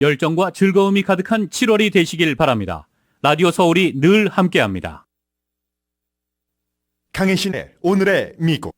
열정과 즐거움이 가득한 7월이 되시길 바랍니다. 라디오 서울이 늘 함께합니다. 강혜신의 오늘의 미국.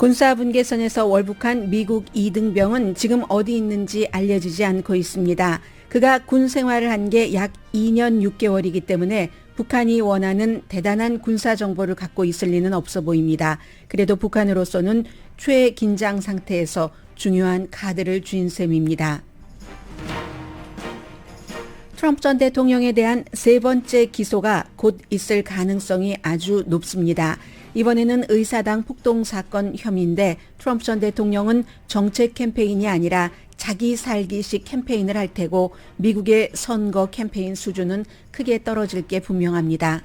군사분계선에서 월북한 미국 이등병은 지금 어디 있는지 알려지지 않고 있습니다. 그가 군 생활을 한 게 약 2년 6개월이기 때문에 북한이 원하는 대단한 군사 정보를 갖고 있을 리는 없어 보입니다. 그래도 북한으로서는 최긴장 상태에서 중요한 카드를 쥔 셈입니다. 트럼프 전 대통령에 대한 세 번째 기소가 곧 있을 가능성이 아주 높습니다. 이번에는 의사당 폭동 사건 혐의인데 트럼프 전 대통령은 정책 캠페인이 아니라 자기 살기식 캠페인을 할 테고 미국의 선거 캠페인 수준은 크게 떨어질 게 분명합니다.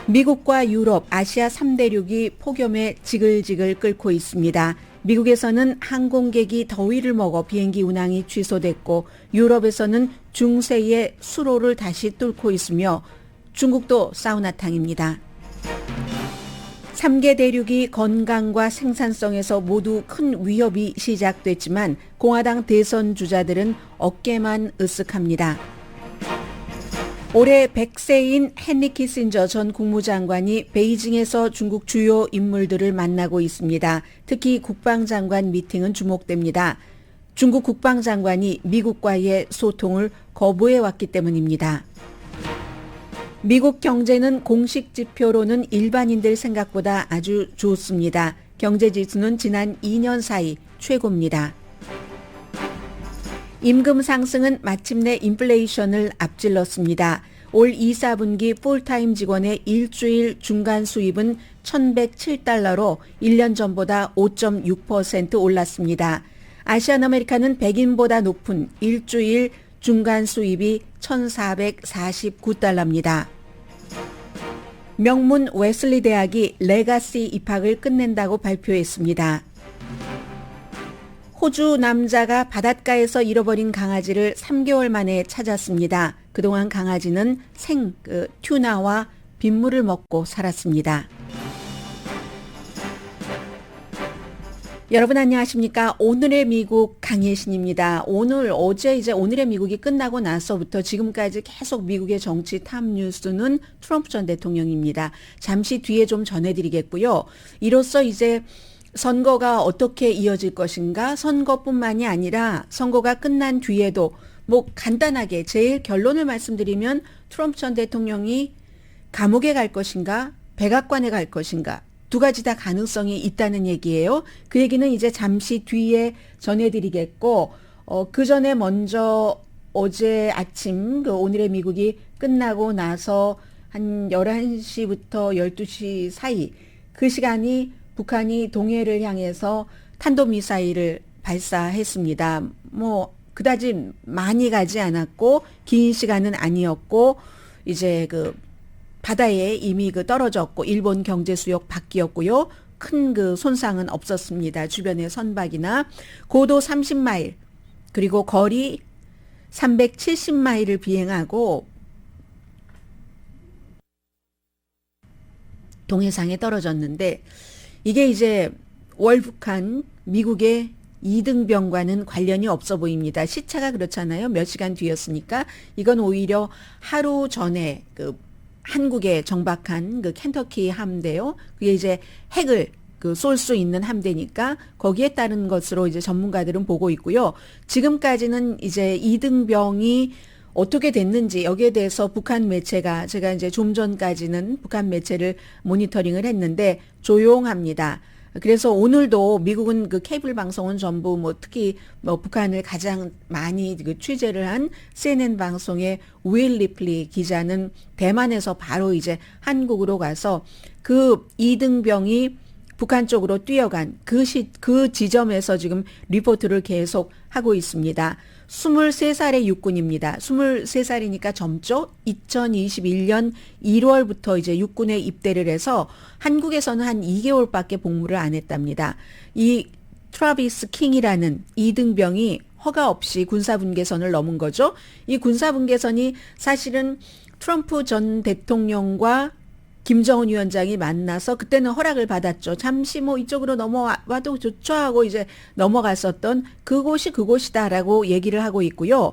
미국과 유럽, 아시아 3대륙이 폭염에 지글지글 끓고 있습니다. 미국에서는 항공객이 더위를 먹어 비행기 운항이 취소됐고 유럽에서는 중세의 수로를 다시 뚫고 있으며 중국도 사우나탕입니다. 3개 대륙이 건강과 생산성에서 모두 큰 위협이 시작됐지만 공화당 대선 주자들은 어깨만 으쓱합니다. 올해 100세인 헨리 키신저 전 국무장관이 베이징에서 중국 주요 인물들을 만나고 있습니다. 특히 국방장관 미팅은 주목됩니다. 중국 국방장관이 미국과의 소통을 거부해왔기 때문입니다. 미국 경제는 공식 지표로는 일반인들 생각보다 아주 좋습니다. 경제지수는 지난 2년 사이 최고입니다. 임금 상승은 마침내 인플레이션을 앞질렀습니다. 올 2, 4분기 풀타임 직원의 일주일 중간 수입은 1,107달러로 1년 전보다 5.6% 올랐습니다. 아시안 아메리카는 백인보다 높은 일주일 중간 수입이 1,449달러입니다. 명문 웨슬리 대학이 레가시 입학을 끝낸다고 발표했습니다. 호주 남자가 바닷가에서 잃어버린 강아지를 3개월 만에 찾았습니다. 그동안 강아지는 튜나와 빗물을 먹고 살았습니다. 여러분 안녕하십니까? 오늘의 미국 강혜신입니다. 오늘의 미국이 끝나고 나서부터 지금까지 계속 미국의 정치 탑 뉴스는 트럼프 전 대통령입니다. 잠시 뒤에 좀 전해드리겠고요. 이로써 이제 선거가 어떻게 이어질 것인가, 선거뿐만이 아니라 선거가 끝난 뒤에도 간단하게 제일 결론을 말씀드리면 트럼프 전 대통령이 감옥에 갈 것인가, 백악관에 갈 것인가, 두 가지 다 가능성이 있다는 얘기예요. 그 얘기는 이제 잠시 뒤에 전해드리겠고, 그 전에 먼저 어제 아침 오늘의 미국이 끝나고 나서 한 11시부터 12시 사이 그 시간이 북한이 동해를 향해서 탄도미사일을 발사했습니다. 그다지 많이 가지 않았고 긴 시간은 아니었고 이제 바다에 이미 떨어졌고 일본 경제 수역 밖이었고요. 큰 손상은 없었습니다. 주변의 선박이나 고도 30마일 그리고 거리 370마일을 비행하고 동해상에 떨어졌는데 이게 이제 월북한 미국의 이등병과는 관련이 없어 보입니다. 시차가 그렇잖아요. 몇 시간 뒤였으니까 이건 오히려 하루 전에 한국에 정박한 켄터키 함대요. 그게 이제 핵을 쏠 수 있는 함대니까 거기에 따른 것으로 이제 전문가들은 보고 있고요. 지금까지는 이제 이등병이 어떻게 됐는지 여기에 대해서 북한 매체가 제가 이제 좀 전까지는 북한 매체를 모니터링을 했는데 조용합니다. 그래서 오늘도 미국은 케이블 방송은 전부 특히 북한을 가장 많이 취재를 한 CNN 방송의 윌 리플리 기자는 대만에서 바로 이제 한국으로 가서 이등병이 북한 쪽으로 뛰어간 그 지점에서 지금 리포트를 계속 하고 있습니다. 23살의 육군입니다. 23살이니까 젊죠? 2021년 1월부터 이제 육군에 입대를 해서 한국에서는 한 2개월밖에 복무를 안 했답니다. 이 트라비스 킹이라는 이등병이 허가 없이 군사분계선을 넘은 거죠. 이 군사분계선이 사실은 트럼프 전 대통령과 김정은 위원장이 만나서 그때는 허락을 받았죠. 잠시 뭐 이쪽으로 넘어와도 좋죠 하고 이제 넘어갔었던 그곳이 그곳이다라고 얘기를 하고 있고요.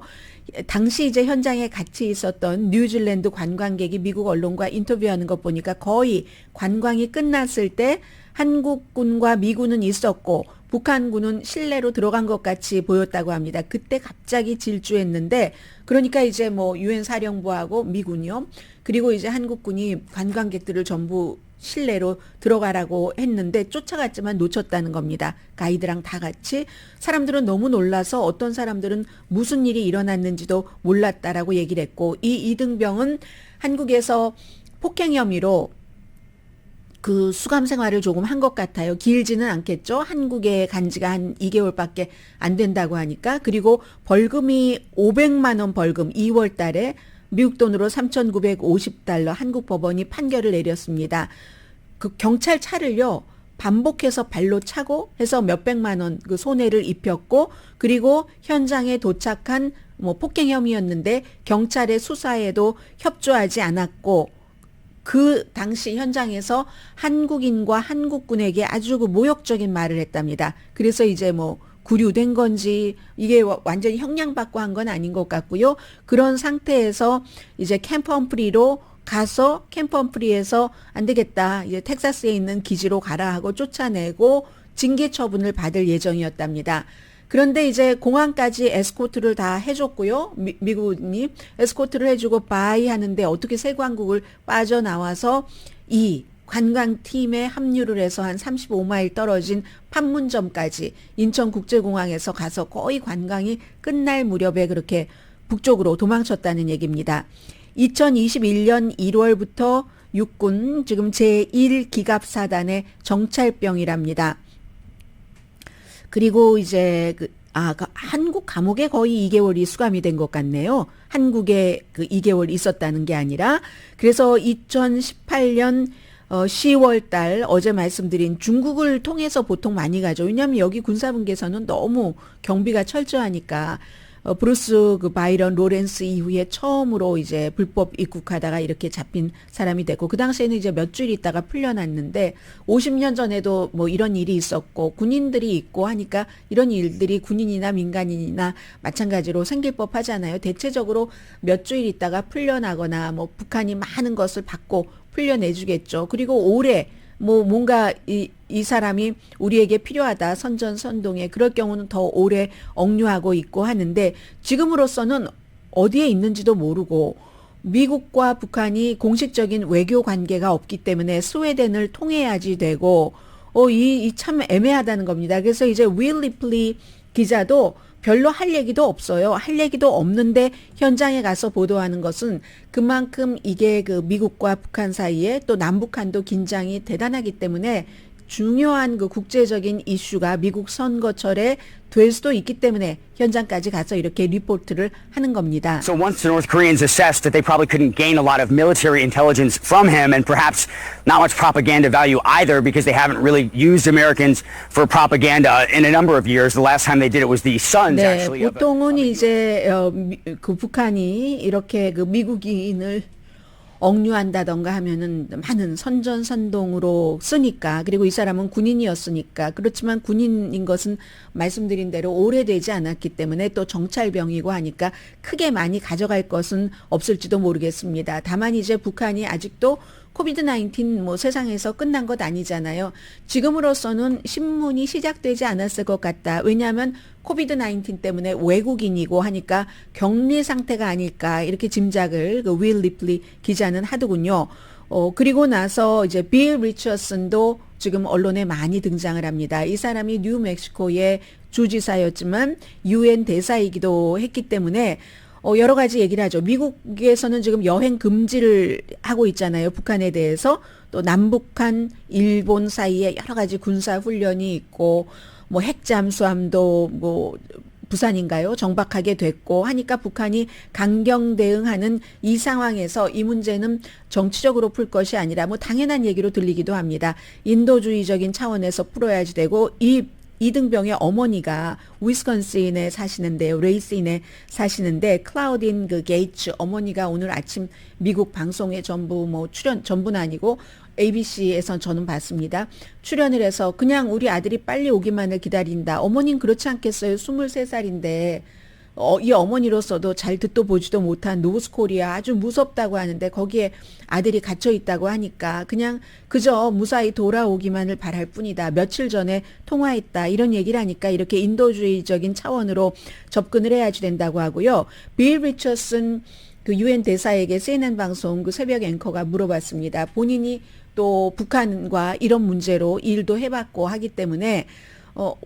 당시 이제 현장에 같이 있었던 뉴질랜드 관광객이 미국 언론과 인터뷰하는 것 보니까 거의 관광이 끝났을 때 한국군과 미군은 있었고 북한군은 실내로 들어간 것 같이 보였다고 합니다. 그때 갑자기 질주했는데 그러니까 이제 뭐 유엔 사령부하고 미군이요. 그리고 이제 한국군이 관광객들을 전부 실내로 들어가라고 했는데 쫓아갔지만 놓쳤다는 겁니다. 가이드랑 다 같이. 사람들은 너무 놀라서 어떤 사람들은 무슨 일이 일어났는지도 몰랐다라고 얘기를 했고 이 이등병은 한국에서 폭행 혐의로 그 수감 생활을 조금 한 것 같아요. 길지는 않겠죠. 한국에 간 지가 한 2개월밖에 안 된다고 하니까. 그리고 벌금이 500만 원 벌금 2월 달에 미국 돈으로 3,950달러 한국 법원이 판결을 내렸습니다. 그 경찰차를요. 반복해서 발로 차고 해서 몇백만 원 그 손해를 입혔고 그리고 현장에 도착한 뭐 폭행 혐의였는데 경찰의 수사에도 협조하지 않았고 그 당시 현장에서 한국인과 한국군에게 아주 그 모욕적인 말을 했답니다. 그래서 이제 뭐 구류된 건지 이게 완전히 형량받고 한 건 아닌 것 같고요. 그런 상태에서 이제 캠프 험프리로 가서 캠프 험프리에서 안 되겠다. 이제 텍사스에 있는 기지로 가라 하고 쫓아내고 징계 처분을 받을 예정이었답니다. 그런데 이제 공항까지 에스코트를 다 해줬고요. 미국이 에스코트를 해주고 바이 하는데 어떻게 세관국을 빠져나와서 이 관광팀에 합류를 해서 한 35마일 떨어진 판문점까지 인천국제공항에서 가서 거의 관광이 끝날 무렵에 그렇게 북쪽으로 도망쳤다는 얘기입니다. 2021년 1월부터 육군 지금 제1기갑사단의 정찰병이랍니다. 그리고 이제 그 한국 감옥에 거의 2개월이 수감이 된 것 같네요. 한국에 그 2개월 있었다는 게 아니라. 그래서 2018년 10월 달 어제 말씀드린 중국을 통해서 보통 많이 가죠. 왜냐하면 여기 군사분계선은 너무 경비가 철저하니까 브루스 그 바이런 로렌스 이후에 처음으로 이제 불법 입국하다가 이렇게 잡힌 사람이 됐고 그 당시에는 이제 몇 주일 있다가 풀려났는데 50년 전에도 뭐 이런 일이 있었고 군인들이 있고 하니까 이런 일들이 군인이나 민간인이나 마찬가지로 생길 법 하잖아요. 대체적으로 몇 주일 있다가 풀려나거나 뭐 북한이 많은 것을 받고 풀려내주겠죠. 그리고 올해 뭐 뭔가 이 사람이 우리에게 필요하다 선전선동에 그럴 경우는 더 오래 억류하고 있고 하는데 지금으로서는 어디에 있는지도 모르고 미국과 북한이 공식적인 외교 관계가 없기 때문에 스웨덴을 통해야지 되고 이 참 애매하다는 겁니다. 그래서 이제 윌 리플리 기자도 별로 할 얘기도 없어요. 할 얘기도 없는데 현장에 가서 보도하는 것은 그만큼 이게 그 미국과 북한 사이에 또 남북한도 긴장이 대단하기 때문에 중요한 그 국제적인 이슈가 미국 선거철에 될 수도 있기 때문에 현장까지 가서 이렇게 리포트를 하는 겁니다. So once the North Koreans assessed that they probably couldn't gain a lot of military intelligence from him and perhaps not much propaganda value either because they haven't really used Americans for propaganda in a number of years. The last time they did it was the sons 네, actually. 보통은 이제 그 북한이 이렇게 그 미국인을 억류한다던가 하면은 많은 선전선동으로 쓰니까 그리고 이 사람은 군인이었으니까 그렇지만 군인인 것은 말씀드린 대로 오래되지 않았기 때문에 또 정찰병이고 하니까 크게 많이 가져갈 것은 없을지도 모르겠습니다. 다만 이제 북한이 아직도 코비드-19 뭐 세상에서 끝난 것 아니잖아요. 지금으로서는 신문이 시작되지 않았을 것 같다. 왜냐하면 코비드-19 때문에 외국인이고 하니까 격리 상태가 아닐까 이렇게 짐작을 그 윌 리플리 기자는 하더군요. 그리고 나서 이제 빌 리처슨도 지금 언론에 많이 등장을 합니다. 이 사람이 뉴멕시코의 주지사였지만 유엔 대사이기도 했기 때문에 여러 가지 얘기를 하죠. 미국에서는 지금 여행 금지를 하고 있잖아요. 북한에 대해서. 또 남북한, 일본 사이에 여러 가지 군사 훈련이 있고 뭐 핵잠수함도 뭐 부산인가요? 정박하게 됐고 하니까 북한이 강경 대응하는 이 상황에서 이 문제는 정치적으로 풀 것이 아니라 뭐 당연한 얘기로 들리기도 합니다. 인도주의적인 차원에서 풀어야지 되고 이 이등병의 어머니가 위스콘신에 사시는데요. 레이신에 사시는데 클라우딘 그 게이츠 어머니가 오늘 아침 미국 방송에 전부는 아니고 ABC에서 저는 봤습니다. 출연을 해서 그냥 우리 아들이 빨리 오기만을 기다린다. 어머니는 그렇지 않겠어요. 23살인데 이 어머니로서도 잘 듣도 보지도 못한 노스코리아 아주 무섭다고 하는데 거기에 아들이 갇혀 있다고 하니까 그냥 그저 무사히 돌아오기만을 바랄 뿐이다. 며칠 전에 통화했다. 이런 얘기를 하니까 이렇게 인도주의적인 차원으로 접근을 해야지 된다고 하고요. 빌 리처슨 그 UN 대사에게 CNN 방송 그 새벽 앵커가 물어봤습니다. 본인이 또 북한과 이런 문제로 일도 해봤고 하기 때문에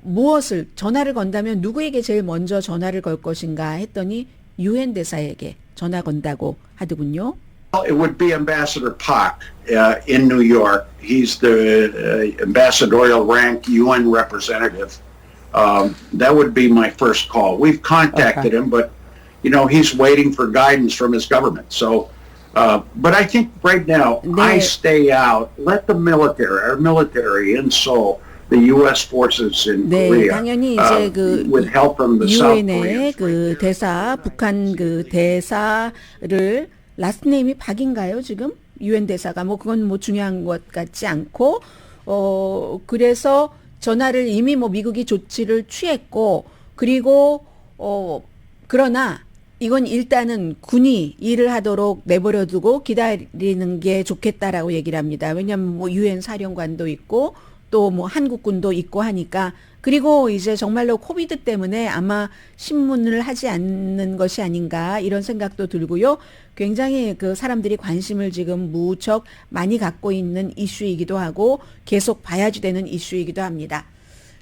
무엇을 전화를 건다면 누구에게 제일 먼저 전화를 걸 것인가 했더니 UN 대사에게 전화 건다고 하더군요. Well, it would be Ambassador Pak in New York. He's the ambassadorial rank UN representative. That would be my first call. We've contacted him, but he's waiting for guidance from his government. So, but I think right now I stay out. Let the our military in Seoul. The U.S. forces in 네, Korea, 당연히 이제 그 with help from the South 유엔의 Koreans. 그 대사, 북한 그 대사를 라스트 네임이 박인가요, 지금? 유엔 대사가 그건 중요한 것 같지 않고 그래서 전화를 이미 미국이 조치를 취했고 그리고 그러나 이건 일단은 군이 일을 하도록 내버려두고 기다리는 게 좋겠다라고 얘기를 합니다. 왜냐하면 유엔 사령관도 있고 또 한국군도 있고 하니까 그리고 이제 정말로 코비드 때문에 아마 신문을 하지 않는 것이 아닌가 이런 생각도 들고요. 굉장히 그 사람들이 관심을 지금 무척 많이 갖고 있는 이슈이기도 하고 계속 봐야지 되는 이슈이기도 합니다.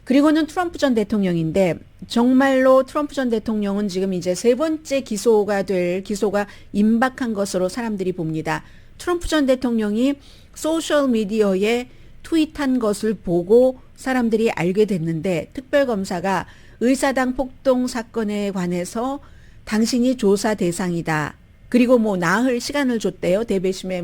그리고는 트럼프 전 대통령인데 정말로 트럼프 전 대통령은 지금 이제 세 번째 기소가 임박한 것으로 사람들이 봅니다. 트럼프 전 대통령이 소셜 미디어에 트윗한 것을 보고 사람들이 알게 됐는데 특별검사가 의사당 폭동 사건에 관해서 당신이 조사 대상이다. 그리고 나흘 시간을 줬대요. 대배심에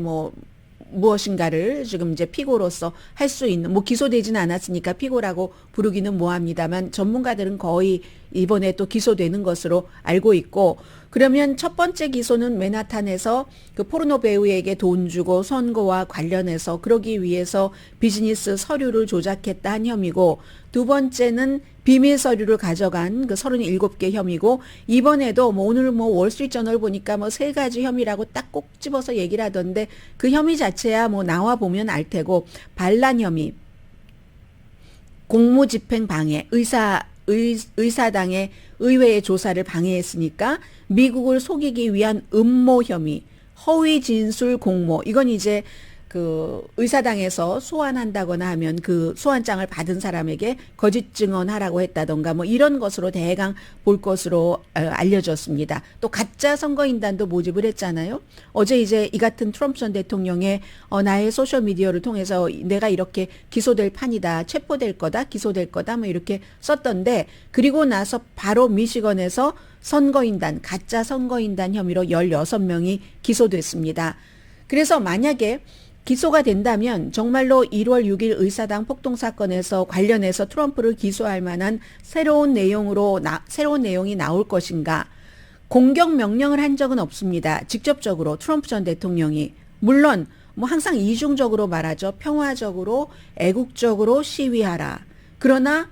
무엇인가를 지금 이제 피고로서 할 수 있는 기소되지는 않았으니까 피고라고 부르기는 뭐합니다만 전문가들은 거의 이번에 또 기소되는 것으로 알고 있고 그러면 첫 번째 기소는 맨하탄에서 그 포르노 배우에게 돈 주고 선거와 관련해서 그러기 위해서 비즈니스 서류를 조작했다 한 혐의고 두 번째는 비밀 서류를 가져간 그 37개 혐의고 이번에도 오늘 월스트리트저널 보니까 세 가지 혐의라고 딱 꼭 집어서 얘기를 하던데 그 혐의 자체야 나와 보면 알 테고 반란 혐의, 공무집행 방해, 의사당의 의회의 조사를 방해했으니까 미국을 속이기 위한 음모 혐의, 허위 진술 공모 이건 이제 그 의사당에서 소환한다거나 하면 그 소환장을 받은 사람에게 거짓 증언하라고 했다던가 이런 것으로 대강 볼 것으로 알려졌습니다. 또 가짜 선거인단도 모집을 했잖아요. 어제 이제 이 같은 트럼프 전 대통령의 나의 소셜 미디어를 통해서 내가 이렇게 기소될 판이다, 체포될 거다, 기소될 거다 이렇게 썼던데 그리고 나서 바로 미시건에서 선거인단, 가짜 선거인단 혐의로 16명이 기소됐습니다. 그래서 만약에 기소가 된다면 정말로 1월 6일 의사당 폭동 사건에서 관련해서 트럼프를 기소할 만한 새로운 내용이 나올 것인가? 공격 명령을 한 적은 없습니다. 직접적으로 트럼프 전 대통령이 물론 항상 이중적으로 말하죠. 평화적으로 애국적으로 시위하라. 그러나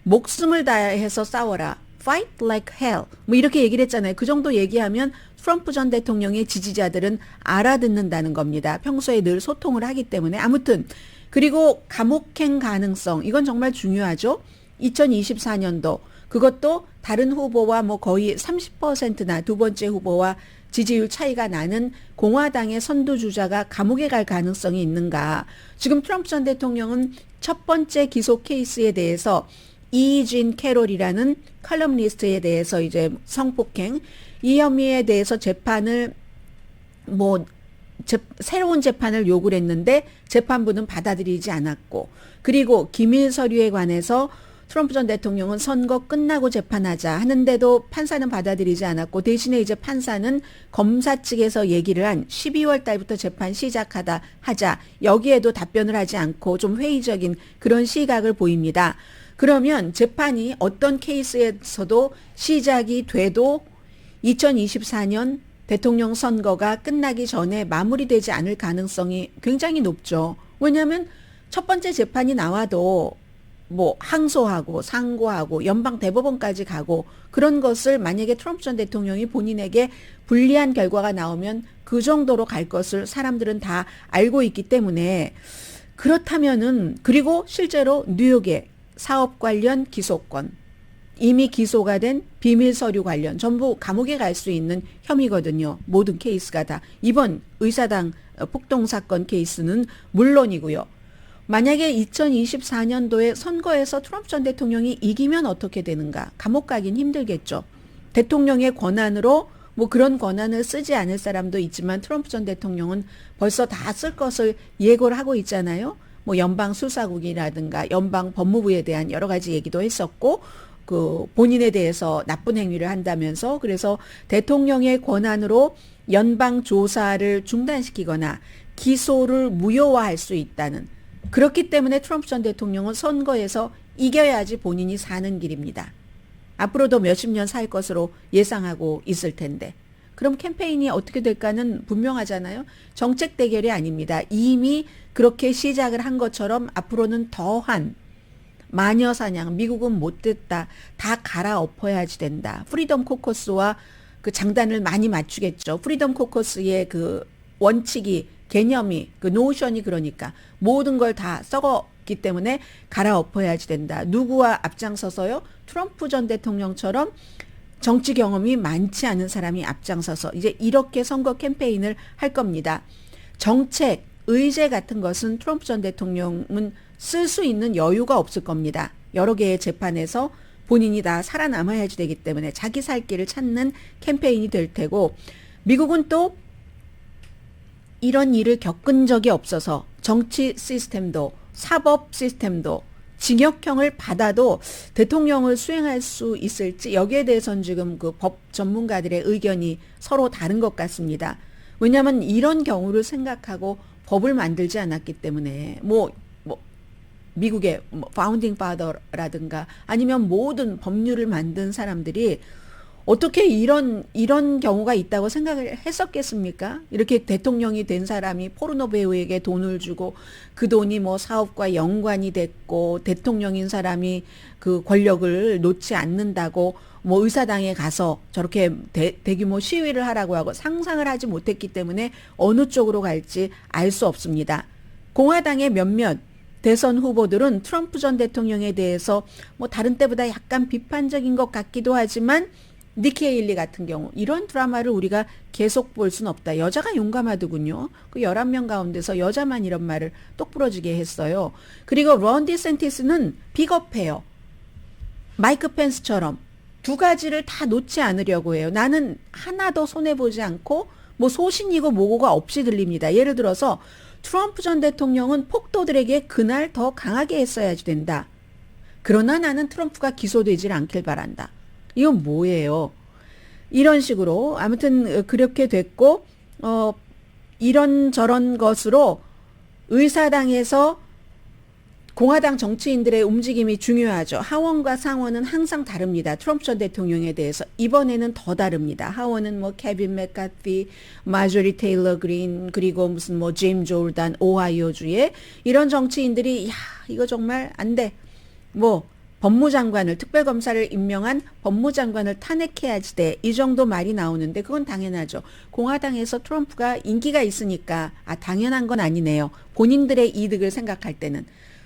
목숨을 다해서 싸워라. Fight like hell. 이렇게 얘기를 했잖아요. 그 정도 얘기하면 트럼프 전 대통령의 지지자들은 알아듣는다는 겁니다. 평소에 늘 소통을 하기 때문에. 아무튼 그리고 감옥행 가능성 이건 정말 중요하죠. 2024년도 그것도 다른 후보와 거의 30%나 두 번째 후보와 지지율 차이가 나는 공화당의 선두주자가 감옥에 갈 가능성이 있는가. 지금 트럼프 전 대통령은 첫 번째 기소 케이스에 대해서 이진 캐롤이라는 컬럼니스트에 대해서 이제 성폭행 이 혐의에 대해서 재판을 새로운 재판을 요구를 했는데 재판부는 받아들이지 않았고 그리고 기밀 서류에 관해서 트럼프 전 대통령은 선거 끝나고 재판하자 하는데도 판사는 받아들이지 않았고 대신에 이제 판사는 검사 측에서 얘기를 한 12월 달부터 재판 하자 여기에도 답변을 하지 않고 좀 회의적인 그런 시각을 보입니다. 그러면 재판이 어떤 케이스에서도 시작이 돼도 2024년 대통령 선거가 끝나기 전에 마무리되지 않을 가능성이 굉장히 높죠. 왜냐하면 첫 번째 재판이 나와도 뭐 항소하고 상고하고 연방 대법원까지 가고 그런 것을 만약에 트럼프 전 대통령이 본인에게 불리한 결과가 나오면 그 정도로 갈 것을 사람들은 다 알고 있기 때문에 그렇다면은 그리고 실제로 뉴욕의 사업 관련 기소권 이미 기소가 된 비밀 서류 관련 전부 감옥에 갈 수 있는 혐의거든요. 모든 케이스가 다. 이번 의사당 폭동 사건 케이스는 물론이고요. 만약에 2024년도에 선거에서 트럼프 전 대통령이 이기면 어떻게 되는가? 감옥 가긴 힘들겠죠. 대통령의 권한으로 뭐 그런 권한을 쓰지 않을 사람도 있지만 트럼프 전 대통령은 벌써 다 쓸 것을 예고를 하고 있잖아요. 뭐 연방 수사국이라든가 연방 법무부에 대한 여러 가지 얘기도 했었고 그 본인에 대해서 나쁜 행위를 한다면서 그래서 대통령의 권한으로 연방 조사를 중단시키거나 기소를 무효화할 수 있다는 그렇기 때문에 트럼프 전 대통령은 선거에서 이겨야지 본인이 사는 길입니다. 앞으로도 몇십 년 살 것으로 예상하고 있을 텐데 그럼 캠페인이 어떻게 될까는 분명하잖아요. 정책 대결이 아닙니다. 이미 그렇게 시작을 한 것처럼 앞으로는 더한 마녀 사냥, 미국은 못됐다. 다 갈아엎어야지 된다. 프리덤 코커스와 그 장단을 많이 맞추겠죠. 프리덤 코커스의 그 원칙이, 개념이, 그 노션이 그러니까 모든 걸 다 썩었기 때문에 갈아엎어야지 된다. 누구와 앞장서서요? 트럼프 전 대통령처럼 정치 경험이 많지 않은 사람이 앞장서서 이제 이렇게 선거 캠페인을 할 겁니다. 정책, 의제 같은 것은 트럼프 전 대통령은 쓸 수 있는 여유가 없을 겁니다. 여러 개의 재판에서 본인이 다 살아남아야지 되기 때문에 자기 살 길을 찾는 캠페인이 될 테고 미국은 또 이런 일을 겪은 적이 없어서 정치 시스템도 사법 시스템도 징역형을 받아도 대통령을 수행할 수 있을지 여기에 대해서는 지금 그 법 전문가들의 의견이 서로 다른 것 같습니다. 왜냐하면 이런 경우를 생각하고 법을 만들지 않았기 때문에 미국의 파운딩 파더라든가 아니면 모든 법률을 만든 사람들이 어떻게 이런 경우가 있다고 생각을 했었겠습니까? 이렇게 대통령이 된 사람이 포르노 배우에게 돈을 주고 그 돈이 뭐 사업과 연관이 됐고 대통령인 사람이 그 권력을 놓지 않는다고 뭐 의사당에 가서 저렇게 대규모 시위를 하라고 하고 상상을 하지 못했기 때문에 어느 쪽으로 갈지 알 수 없습니다. 공화당의 몇몇 대선 후보들은 트럼프 전 대통령에 대해서 뭐 다른 때보다 약간 비판적인 것 같기도 하지만 니키 헤일리 같은 경우 이런 드라마를 우리가 계속 볼 수는 없다. 여자가 용감하더군요. 그 11명 가운데서 여자만 이런 말을 똑부러지게 했어요. 그리고 론 디센티스는 비겁해요. 마이크 펜스처럼 두 가지를 다 놓지 않으려고 해요. 나는 하나도 손해보지 않고 뭐 소신이고 뭐고가 없이 들립니다. 예를 들어서 트럼프 전 대통령은 폭도들에게 그날 더 강하게 했어야지 된다. 그러나 나는 트럼프가 기소되질 않길 바란다. 이건 뭐예요? 이런 식으로 아무튼 그렇게 됐고 이런저런 것으로 의사당에서 공화당 정치인들의 움직임이 중요하죠. 하원과 상원은 항상 다릅니다. 트럼프 전 대통령에 대해서 이번에는 더 다릅니다. 하원은 뭐 케빈 맥카티, 마조리 테일러 그린 그리고 무슨 뭐 제임 조르단 오하이오주의 이런 정치인들이 야 이거 정말 안 돼. 뭐 법무장관을 특별검사를 임명한 법무장관을 탄핵해야지 돼. 이 정도 말이 나오는데 그건 당연하죠. 공화당에서 트럼프가 인기가 있으니까 당연한 건 아니네요. 본인들의 이득을 생각할 때는.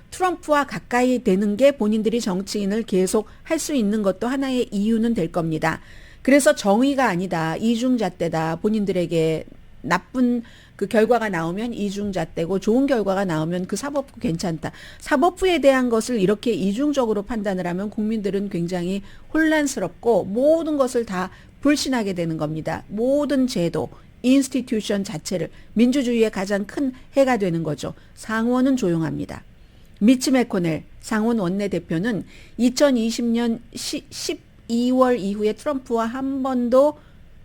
트럼프와 가까이 되는 게 본인들이 정치인을 계속 할 수 있는 것도 하나의 이유는 될 겁니다. 그래서 정의가 아니다. 이중잣대다. 본인들에게 나쁜 그 결과가 나오면 이중잣대고 좋은 결과가 나오면 그 사법부 괜찮다. 사법부에 대한 것을 이렇게 이중적으로 판단을 하면 국민들은 굉장히 혼란스럽고 모든 것을 다 불신하게 되는 겁니다. 모든 제도, 인스티튜션 자체를 민주주의의 가장 큰 해가 되는 거죠. 상원은 조용합니다. 미치 매코넬 상원 원내대표는 2020년 12월 이후에 트럼프와 한 번도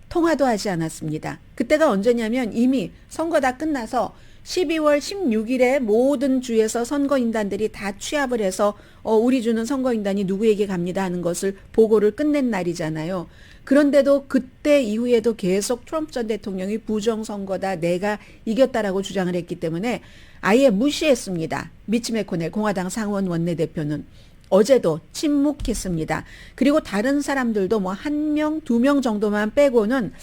통화도 하지 않았습니다. 그때가 언제냐면 이미 선거 다 끝나서 12월 16일에 모든 주에서 선거인단들이 다 취합을 해서 우리 주는 선거인단이 누구에게 갑니다 하는 것을 보고를 끝낸 날이잖아요. 그런데도 그때 이후에도 계속 트럼프 전 대통령이 부정선거다, 내가 이겼다라고 주장을 했기 때문에 아예 무시했습니다. 미치 매코넬 공화당 상원 원내대표는 어제도 침묵했습니다. 그리고 다른 사람들도 뭐 1명, 2명 정도만 빼고는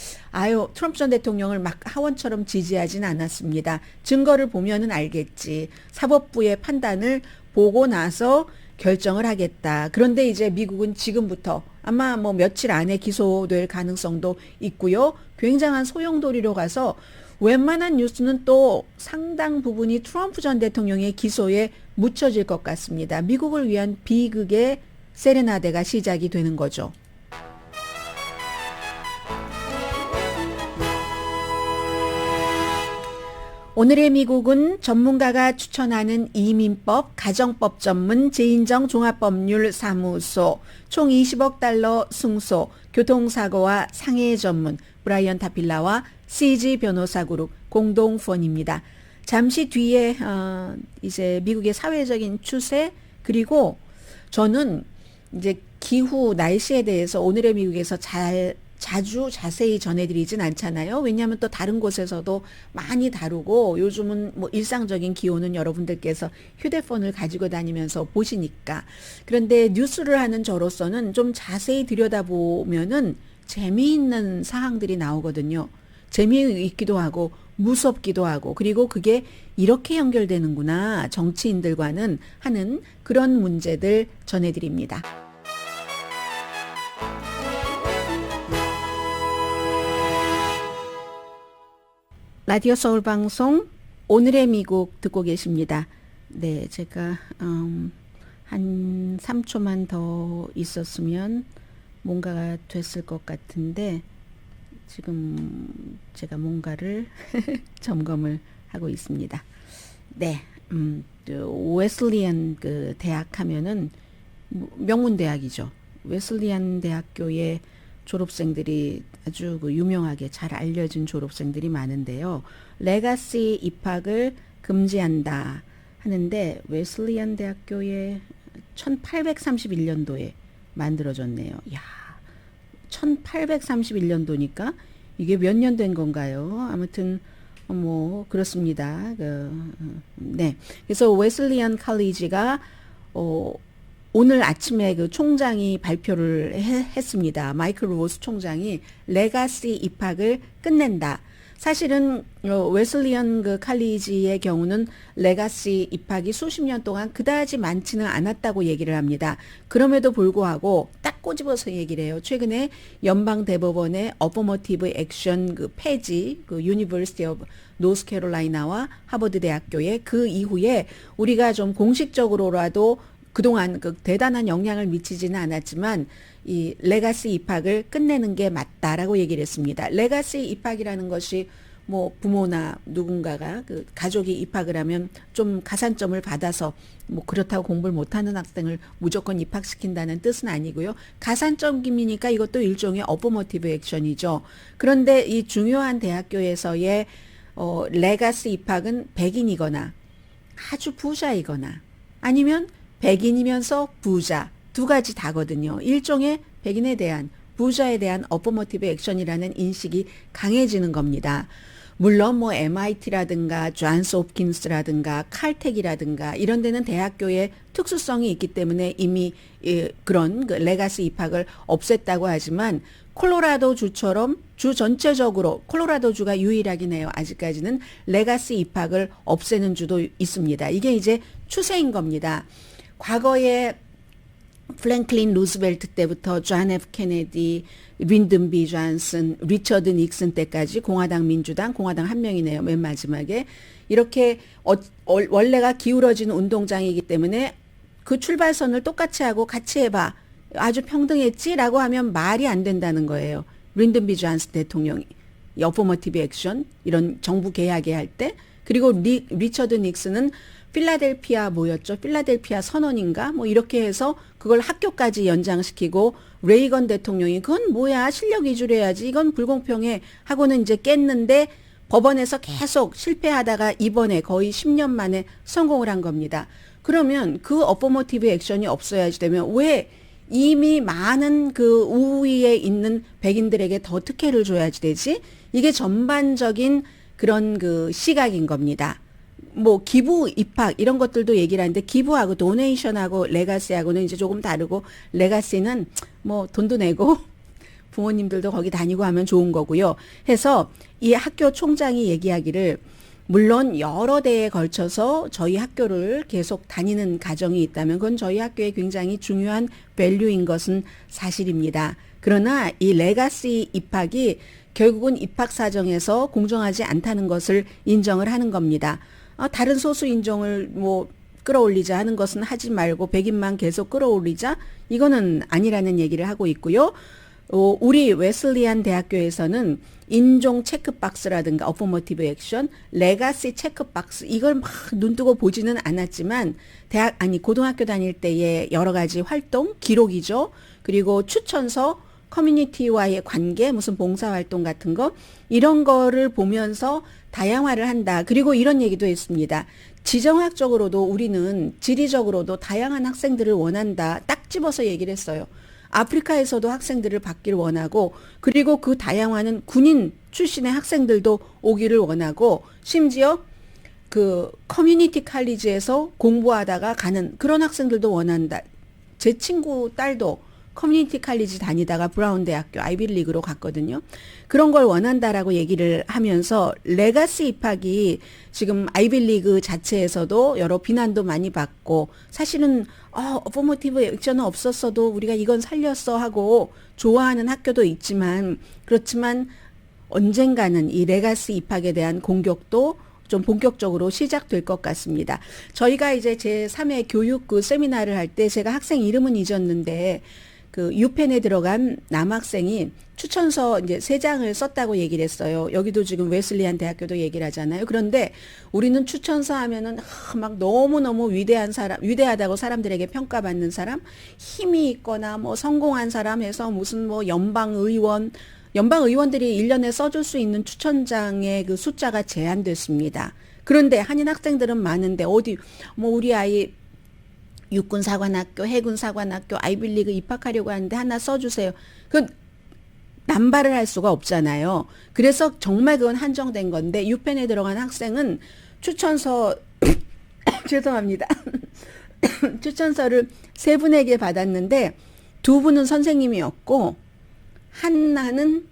트럼프 전 대통령을 막 하원처럼 지지하진 않았습니다. 증거를 보면은 알겠지. 사법부의 판단을 보고 나서 결정을 하겠다. 그런데 이제 미국은 지금부터 아마 뭐 며칠 안에 기소될 가능성도 있고요. 굉장한 소용돌이로 가서 웬만한 뉴스는 또 상당 부분이 트럼프 전 대통령의 기소에 묻혀질 것 같습니다. 미국을 위한 비극의 세레나데가 시작이 되는 거죠. 오늘의 미국은 전문가가 추천하는 이민법, 가정법 전문 제인정 종합법률사무소, 총 20억 달러 승소, 교통사고와 상해 전문 브라이언 타필라와 CG 변호사그룹 공동펀입니다. 잠시 뒤에 이제 미국의 사회적인 추세, 그리고 저는 이제 기후 날씨에 대해서 오늘의 미국에서 자주 자세히 전해드리진 않잖아요. 왜냐하면 또 다른 곳에서도 많이 다루고 요즘은 뭐 일상적인 기온은 여러분들께서 휴대폰을 가지고 다니면서 보시니까. 그런데 뉴스를 하는 저로서는 좀 자세히 들여다보면은 재미있는 사항들이 나오거든요. 재미있기도 하고 무섭기도 하고, 그리고 그게 이렇게 연결되는구나 정치인들과는 하는 그런 문제들 전해드립니다. 라디오 서울 방송 오늘의 미국 듣고 계십니다. 네, 제가 한 3초만 더 있었으면 뭔가가 됐을 것 같은데 지금 제가 뭔가를 점검을 하고 있습니다. 네, 웨슬리안 그 대학 하면은 명문 대학이죠. 웨슬리안 대학교의 졸업생들이 아주 유명하게 잘 알려진 졸업생들이 많은데요. 레가시 입학을 금지한다 하는데 웨슬리안 대학교에 1831년도에 만들어졌네요. 야, 1831년도니까 이게 몇 년 된 건가요? 아무튼 뭐 그렇습니다. 네, 그래서 웨슬리안 칼리지가 오늘 아침에 그 총장이 발표를 했습니다. 마이클 로스 총장이 레가시 입학을 끝낸다. 사실은 웨슬리언 그 칼리지의 경우는 레가시 입학이 수십 년 동안 그다지 많지는 않았다고 얘기를 합니다. 그럼에도 불구하고 딱 꼬집어서 얘기를 해요. 최근에 연방 대법원의 어퍼머티브 액션 그 폐지, 그 유니버시티 오브 노스캐롤라이나와 하버드 대학교의 그 이후에 우리가 좀 공식적으로라도 그동안 그 대단한 영향을 미치지는 않았지만 이 레가시 입학을 끝내는 게 맞다라고 얘기를 했습니다. 레가시 입학이라는 것이 뭐 부모나 누군가가 그 가족이 입학을 하면 좀 가산점을 받아서 뭐 그렇다고 공부를 못하는 학생을 무조건 입학시킨다는 뜻은 아니고요. 가산점이니까 이것도 일종의 어퍼머티브 액션이죠. 그런데 이 중요한 대학교에서의 레가시 입학은 백인이거나 아주 부자이거나 아니면 백인이면서 부자 두 가지 다거든요. 일종의 백인에 대한 부자에 대한 어퍼머티브 액션이라는 인식이 강해지는 겁니다. 물론 뭐 MIT라든가 존스 홉킨스라든가 칼텍이라든가 이런 데는 대학교의 특수성이 있기 때문에 이미 그런 그 레가시 입학을 없앴다고 하지만 콜로라도 주처럼 주 전체적으로 콜로라도 주가 유일하긴 해요. 아직까지는 레가시 입학을 없애는 주도 있습니다. 이게 이제 추세인 겁니다. 과거에 플랭클린 루스벨트 때부터 존 F 케네디, 린든 B 존슨, 리처드 닉슨 때까지 공화당 민주당, 공화당 한 명이네요. 맨 마지막에 이렇게 원래가 기울어진 운동장이기 때문에 그 출발선을 똑같이 하고 같이 해봐. 아주 평등했지라고 하면 말이 안 된다는 거예요. 린든 B 존슨 대통령이 어퍼머티브 액션 이런 정부 개혁에 할 때, 그리고 리처드 닉슨은 필라델피아 뭐였죠? 필라델피아 선언인가? 뭐 이렇게 해서 그걸 학교까지 연장시키고 레이건 대통령이 그건 뭐야? 실력 위주로 해야지. 이건 불공평해. 하고는 이제 깼는데 법원에서 계속 실패하다가 이번에 거의 10년 만에 성공을 한 겁니다. 그러면 그 어포머티브 액션이 없어야지 되면 왜 이미 많은 그 우위에 있는 백인들에게 더 특혜를 줘야지 되지? 이게 전반적인 그런 그 시각인 겁니다. 뭐 기부 입학 이런 것들도 얘기를 하는데 기부하고 도네이션하고 레가시하고는 이제 조금 다르고 레가시는 뭐 돈도 내고 부모님들도 거기 다니고 하면 좋은 거고요. 해서 이 학교 총장이 얘기하기를 물론 여러 대에 걸쳐서 저희 학교를 계속 다니는 가정이 있다면 그건 저희 학교에 굉장히 중요한 밸류인 것은 사실입니다. 그러나 이 레가시 입학이 결국은 입학 사정에서 공정하지 않다는 것을 인정을 하는 겁니다. 다른 소수 인종을 뭐 끌어올리자 하는 것은 하지 말고 백인만 계속 끌어올리자 이거는 아니라는 얘기를 하고 있고요. 우리 웨슬리안 대학교에서는 인종 체크박스라든가 어포머티브 액션, 레가시 체크박스 이걸 막 눈뜨고 보지는 않았지만 고등학교 다닐 때의 여러 가지 활동, 기록이죠. 그리고 추천서, 커뮤니티와의 관계, 무슨 봉사활동 같은 거 이런 거를 보면서 다양화를 한다. 그리고 이런 얘기도 했습니다. 지정학적으로도 우리는 지리적으로도 다양한 학생들을 원한다. 딱 집어서 얘기를 했어요. 아프리카에서도 학생들을 받기를 원하고 그리고 그 다양화는 군인 출신의 학생들도 오기를 원하고 심지어 그 커뮤니티 칼리지에서 공부하다가 가는 그런 학생들도 원한다. 제 친구 딸도 커뮤니티 칼리지 다니다가 브라운 대학교 아이비리그로 갔거든요. 그런 걸 원한다라고 얘기를 하면서 레가시 입학이 지금 아이비리그 자체에서도 여러 비난도 많이 받고 사실은 어포머티브 액션은 없었어도 우리가 이건 살렸어 하고 좋아하는 학교도 있지만 그렇지만 언젠가는 이 레가시 입학에 대한 공격도 좀 본격적으로 시작될 것 같습니다. 저희가 이제 제3회 교육 그 세미나를 할 때 제가 학생 이름은 잊었는데 그 유펜에 들어간 남학생이 추천서 이제 3장을 썼다고 얘기를 했어요. 여기도 지금 웨슬리안 대학교도 얘기를 하잖아요. 그런데 우리는 추천서 하면은 막 너무너무 위대하다고 사람들에게 평가받는 사람, 힘이 있거나 뭐 성공한 사람 해서 무슨 뭐 연방의원들이 1년에 써줄 수 있는 추천장의 그 숫자가 제한됐습니다. 그런데 한인 학생들은 많은데 어디 뭐 우리 아이 육군사관학교, 해군사관학교, 아이비리그 입학하려고 하는데 하나 써주세요. 그건 남발을 할 수가 없잖아요. 그래서 정말 그건 한정된 건데 유펜에 들어간 학생은 추천서 죄송합니다. 추천서를 3분에게 받았는데 2분은 선생님이었고 하나는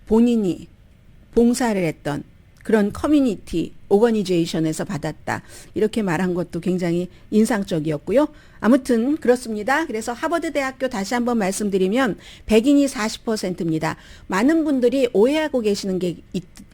본인이 봉사를 했던 그런 커뮤니티 오거니제이션에서 받았다. 이렇게 말한 것도 굉장히 인상적이었고요. 아무튼 그렇습니다. 그래서 하버드 대학교 다시 한번 말씀드리면 백인이 40%입니다. 많은 분들이 오해하고 계시는 게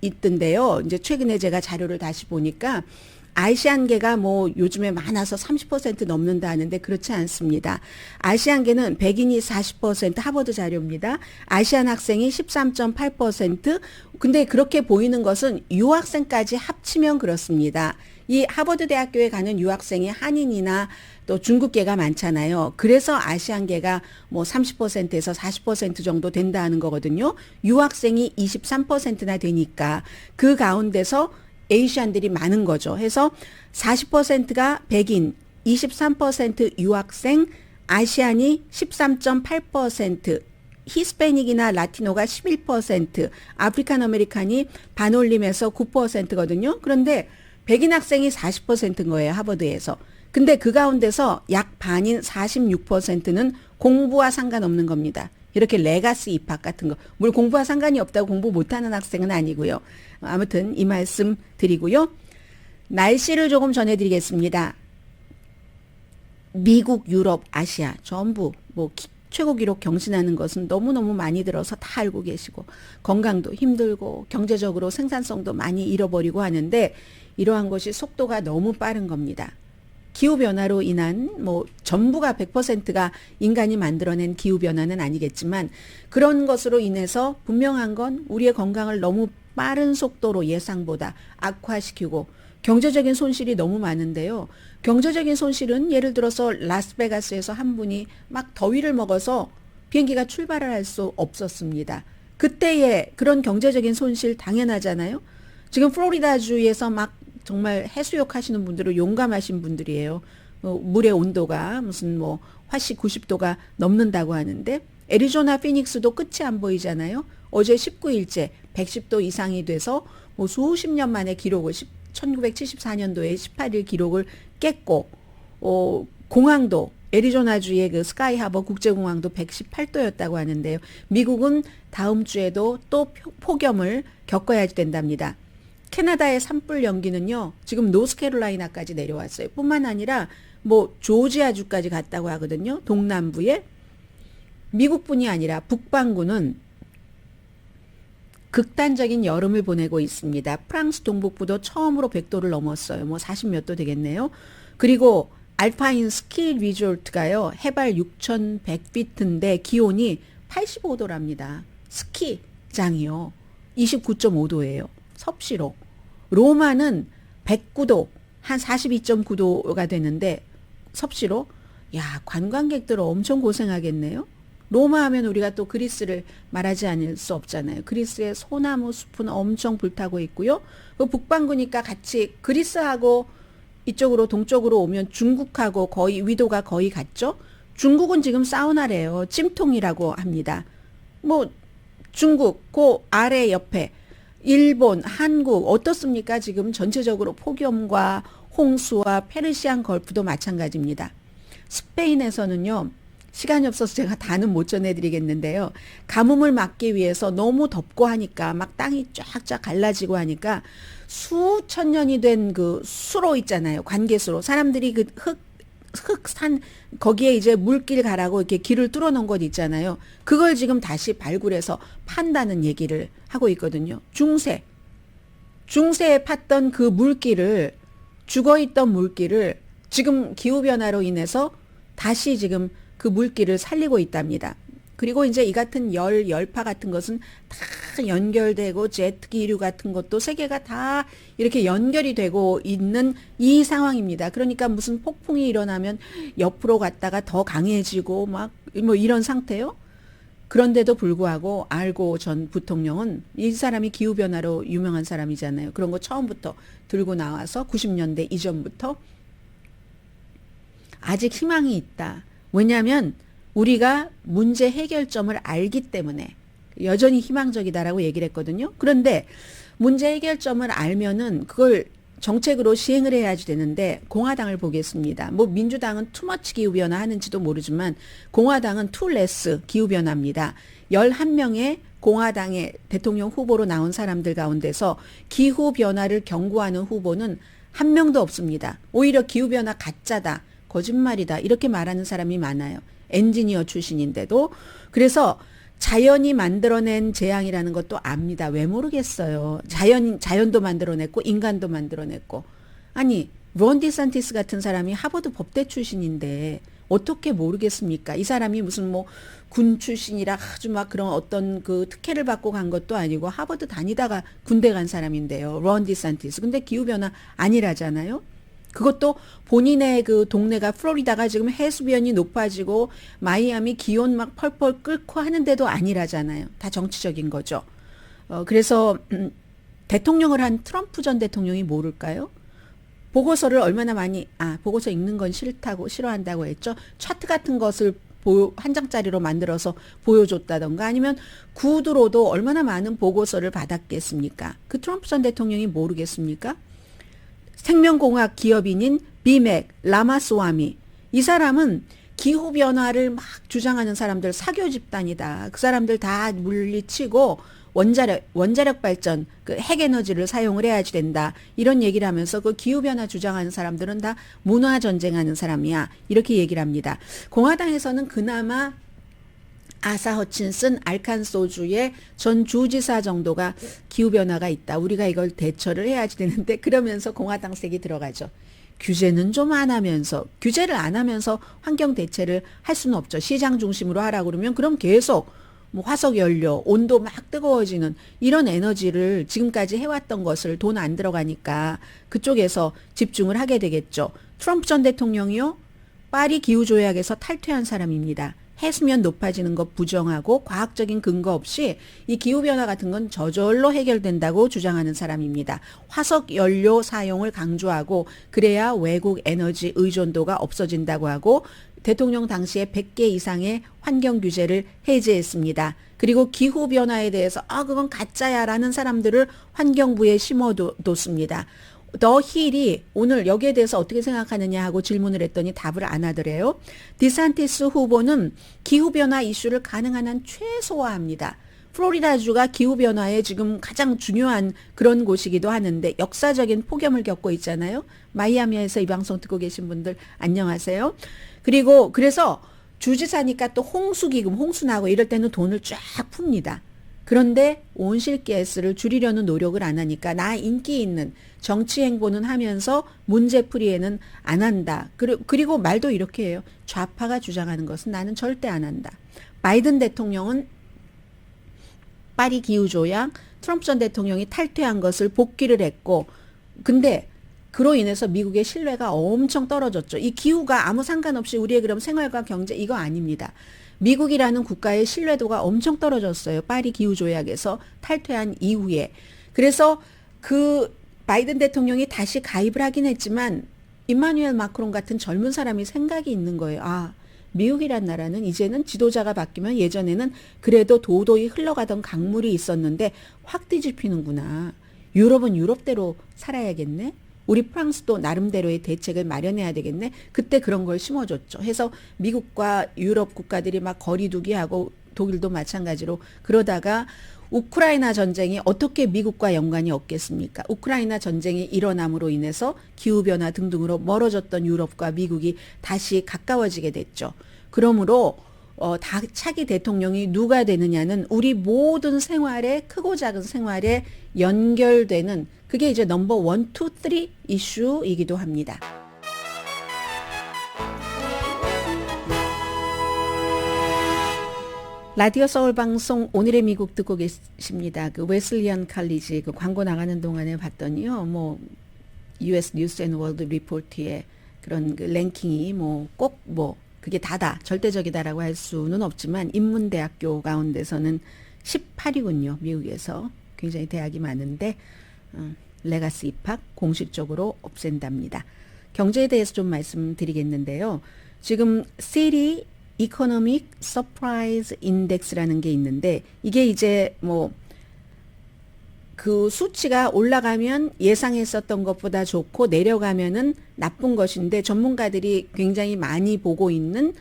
있던데요. 이제 최근에 제가 자료를 다시 보니까 아시안계가 뭐 요즘에 많아서 30% 넘는다 하는데 그렇지 않습니다. 아시안계는 백인이 40% 하버드 자료입니다. 아시안 학생이 13.8%. 근데 그렇게 보이는 것은 유학생까지 합치면 그렇습니다. 이 하버드 대학교에 가는 유학생이 한인이나 또 중국계가 많잖아요. 그래서 아시안계가 뭐 30%에서 40% 정도 된다는 거거든요. 유학생이 23%나 되니까 그 가운데서 에이시안들이 많은 거죠. 해서 40%가 백인, 23% 유학생, 아시안이 13.8%, 히스패닉이나 라티노가 11%, 아프리칸 아메리칸이 반올림에서 9%거든요. 그런데 백인 학생이 40%인 거예요. 하버드에서. 근데 그 가운데서 약 반인 46%는 공부와 상관없는 겁니다. 이렇게 레가시 입학 같은 거. 물 공부와 상관이 없다고 공부 못하는 학생은 아니고요. 아무튼 이 말씀 드리고요. 날씨를 조금 전해드리겠습니다. 미국, 유럽, 아시아 전부 뭐 최고 기록 경신하는 것은 너무너무 많이 들어서 다 알고 계시고 건강도 힘들고 경제적으로 생산성도 많이 잃어버리고 하는데 이러한 것이 속도가 너무 빠른 겁니다. 기후변화로 인한 뭐 전부가 100%가 인간이 만들어낸 기후변화는 아니겠지만 그런 것으로 인해서 분명한 건 우리의 건강을 너무 빠른 속도로 예상보다 악화시키고 경제적인 손실이 너무 많은데요. 경제적인 손실은 예를 들어서 라스베가스에서 한 분이 막 더위를 먹어서 비행기가 출발을 할 수 없었습니다. 그때의 그런 경제적인 손실 당연하잖아요. 지금 플로리다주에서 막 정말 해수욕 하시는 분들은 용감하신 분들이에요. 물의 온도가 무슨 뭐 화씨 90도가 넘는다고 하는데 애리조나 피닉스도 끝이 안 보이잖아요. 어제 19일째 110도 이상이 돼서 뭐 수십 년 만에 기록을 1974년도에 18일 기록을 깼고 공항도 애리조나주의 그 스카이하버 국제공항도 118도였다고 하는데요. 미국은 다음 주에도 또 폭염을 겪어야 된답니다. 캐나다의 산불 연기는요, 지금 노스캐롤라이나까지 내려왔어요. 뿐만 아니라 뭐 조지아주까지 갔다고 하거든요. 동남부에. 미국뿐이 아니라 북반구는 극단적인 여름을 보내고 있습니다. 프랑스 동북부도 처음으로 100도를 넘었어요. 뭐 40몇 도 되겠네요. 그리고 알파인 스키 리조트가요, 해발 6,100피트인데 기온이 85도랍니다. 스키장이요. 29.5도예요. 섭씨로. 로마는 109도, 한 42.9도가 되는데 섭씨로. 야, 관광객들 엄청 고생하겠네요. 로마 하면 우리가 또 그리스를 말하지 않을 수 없잖아요. 그리스의 소나무 숲은 엄청 불타고 있고요. 그 북반구니까 같이 그리스하고 이쪽으로 동쪽으로 오면 중국하고 거의 위도가 거의 같죠. 중국은 지금 사우나래요. 찜통이라고 합니다. 뭐 중국 그 아래 옆에 일본, 한국 어떻습니까? 지금 전체적으로 폭염과 홍수와 페르시안 걸프도 마찬가지입니다. 스페인에서는요. 시간이 없어서 제가 다는 못 전해드리겠는데요. 가뭄을 막기 위해서 너무 덥고 하니까 막 땅이 쫙쫙 갈라지고 하니까 수천 년이 된 그 수로 있잖아요. 관계수로. 사람들이 그 산 거기에 이제 물길 가라고 이렇게 길을 뚫어 놓은 곳 있잖아요. 그걸 지금 다시 발굴해서 판다는 얘기를 하고 있거든요. 중세에 팠던 그 물길을, 죽어있던 물길을 지금 기후변화로 인해서 다시 지금 그 물길을 살리고 있답니다. 그리고 이제 이 같은 열파 같은 것은 다 연결되고 제트기류 같은 것도 세계가 다 이렇게 연결이 되고 있는 이 상황입니다. 그러니까 무슨 폭풍이 일어나면 옆으로 갔다가 더 강해지고 막 뭐 이런 상태요. 그런데도 불구하고 알고 전 부통령은 이 사람이 기후변화로 유명한 사람이잖아요. 그런 거 처음부터 들고 나와서 90년대 이전부터 아직 희망이 있다. 왜냐하면 우리가 문제 해결점을 알기 때문에 여전히 희망적이다라고 얘기를 했거든요. 그런데 문제 해결점을 알면은 그걸 정책으로 시행을 해야지 되는데 공화당을 보겠습니다. 뭐 민주당은 투머치 기후변화 하는지도 모르지만 공화당은 투레스 기후변화입니다. 11명의 공화당의 대통령 후보로 나온 사람들 가운데서 기후변화를 경고하는 후보는 한 명도 없습니다. 오히려 기후변화 가짜다, 거짓말이다 이렇게 말하는 사람이 많아요. 엔지니어 출신인데도. 그래서 자연이 만들어낸 재앙이라는 것도 압니다. 왜 모르겠어요. 자연도 만들어냈고 인간도 만들어냈고. 아니 론 디산티스 같은 사람이 하버드 법대 출신인데 어떻게 모르겠습니까? 이 사람이 무슨 뭐 군 출신이라 아주 막 그런 어떤 그 특혜를 받고 간 것도 아니고 하버드 다니다가 군대 간 사람인데요. 론 디산티스. 근데 기후변화 아니라잖아요. 그것도 본인의 그 동네가 플로리다가 지금 해수면이 높아지고 마이애미 기온 막 펄펄 끓고 하는데도 아니라잖아요. 다 정치적인 거죠. 그래서 대통령을 한 트럼프 전 대통령이 모를까요? 보고서를 얼마나 많이 보고서 읽는 건 싫어한다고 했죠. 차트 같은 것을 한 장짜리로 만들어서 보여줬다던가 아니면 구두로도 얼마나 많은 보고서를 받았겠습니까? 그 트럼프 전 대통령이 모르겠습니까? 생명공학 기업인인 비맥 라마스와미, 이 사람은 기후변화를 막 주장하는 사람들 사교 집단이다. 그 사람들 다 물리치고 원자력 발전, 그 핵에너지를 사용을 해야지 된다. 이런 얘기를 하면서 그 기후변화 주장하는 사람들은 다 문화전쟁하는 사람이야. 이렇게 얘기를 합니다. 공화당에서는 그나마 아사 허친슨 알칸소주의 전 주지사 정도가 기후변화가 있다. 우리가 이걸 대처를 해야지 되는데 그러면서 공화당색이 들어가죠. 규제는 좀 안 하면서, 규제를 안 하면서 환경 대체를 할 수는 없죠. 시장 중심으로 하라고 그러면 그럼 계속 뭐 화석 연료, 온도 막 뜨거워지는 이런 에너지를 지금까지 해왔던 것을 돈 안 들어가니까 그쪽에서 집중을 하게 되겠죠. 트럼프 전 대통령이요. 파리 기후조약에서 탈퇴한 사람입니다. 해수면 높아지는 것 부정하고 과학적인 근거 없이 이 기후변화 같은 건 저절로 해결된다고 주장하는 사람입니다. 화석 연료 사용을 강조하고 그래야 외국 에너지 의존도가 없어진다고 하고 대통령 당시에 100개 이상의 환경 규제를 해제했습니다. 그리고 기후변화에 대해서 그건 가짜야라는 사람들을 환경부에 심어뒀습니다. 더 힐이 오늘 여기에 대해서 어떻게 생각하느냐 하고 질문을 했더니 답을 안 하더래요. 디산티스 후보는 기후변화 이슈를 가능한 한 최소화합니다. 플로리다주가 기후변화에 지금 가장 중요한 그런 곳이기도 하는데 역사적인 폭염을 겪고 있잖아요. 마이애미에서 이 방송 듣고 계신 분들 안녕하세요. 그리고 그래서 주지사니까 또 홍수기금, 홍수나고 이럴 때는 돈을 쫙 풉니다. 그런데 온실가스를 줄이려는 노력을 안 하니까 나 인기 있는 정치 행보는 하면서 문제풀이에는 안 한다. 그리고 말도 이렇게 해요. 좌파가 주장하는 것은 나는 절대 안 한다. 바이든 대통령은 파리 기후조약, 트럼프 전 대통령이 탈퇴한 것을 복귀를 했고 근데 그로 인해서 미국의 신뢰가 엄청 떨어졌죠. 이 기후가 아무 상관없이 우리의 그럼 생활과 경제 이거 아닙니다. 미국이라는 국가의 신뢰도가 엄청 떨어졌어요. 파리 기후조약에서 탈퇴한 이후에. 그래서 그 바이든 대통령이 다시 가입을 하긴 했지만 임마누엘 마크롱 같은 젊은 사람이 생각이 있는 거예요. 미국이란 나라는 이제는 지도자가 바뀌면 예전에는 그래도 도도히 흘러가던 강물이 있었는데 확 뒤집히는구나. 유럽은 유럽대로 살아야겠네. 우리 프랑스도 나름대로의 대책을 마련해야 되겠네. 그때 그런 걸 심어줬죠. 해서 미국과 유럽 국가들이 막 거리두기 하고 독일도 마찬가지로 그러다가 우크라이나 전쟁이 어떻게 미국과 연관이 없겠습니까? 우크라이나 전쟁이 일어남으로 인해서 기후변화 등등으로 멀어졌던 유럽과 미국이 다시 가까워지게 됐죠. 그러므로 차기 대통령이 누가 되느냐는 우리 모든 생활에 크고 작은 생활에 연결되는 그게 이제 넘버 1, 2, 3 이슈이기도 합니다. 라디오 서울 방송 오늘의 미국 듣고 계십니다. 그 웨슬리안 칼리지 그 광고 나가는 동안에 봤더니요. US 뉴스 앤 월드 리포트의 그런 그 랭킹이 꼭 그게 다다 절대적이다라고 할 수는 없지만 인문대학교 가운데서는 18위군요. 미국에서 굉장히 대학이 많은데 레가시 입학 공식적으로 없앤답니다. 경제에 대해서 좀 말씀드리겠는데요. 지금 City Economic Surprise Index라는 게 있는데 이게 이제 그 수치가 올라가면 예상했었던 것보다 좋고 내려가면은 나쁜 것인데 전문가들이 굉장히 많이 보고 있는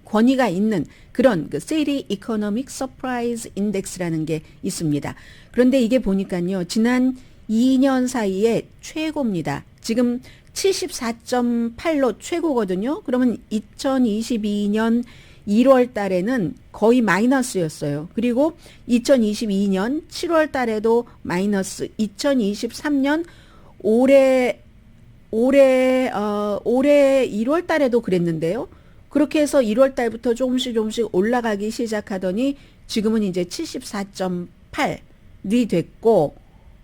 권위가 있는 그런 그 City Economic Surprise Index라는 게 있습니다. 그런데 이게 보니까요. 지난 2년 사이에 최고입니다. 지금 74.8로 최고거든요. 그러면 2022년 1월 달에는 거의 마이너스였어요. 그리고 2022년 7월 달에도 마이너스, 2023년 올해 1월 달에도 그랬는데요. 그렇게 해서 1월 달부터 조금씩 올라가기 시작하더니 지금은 이제 74.8이 됐고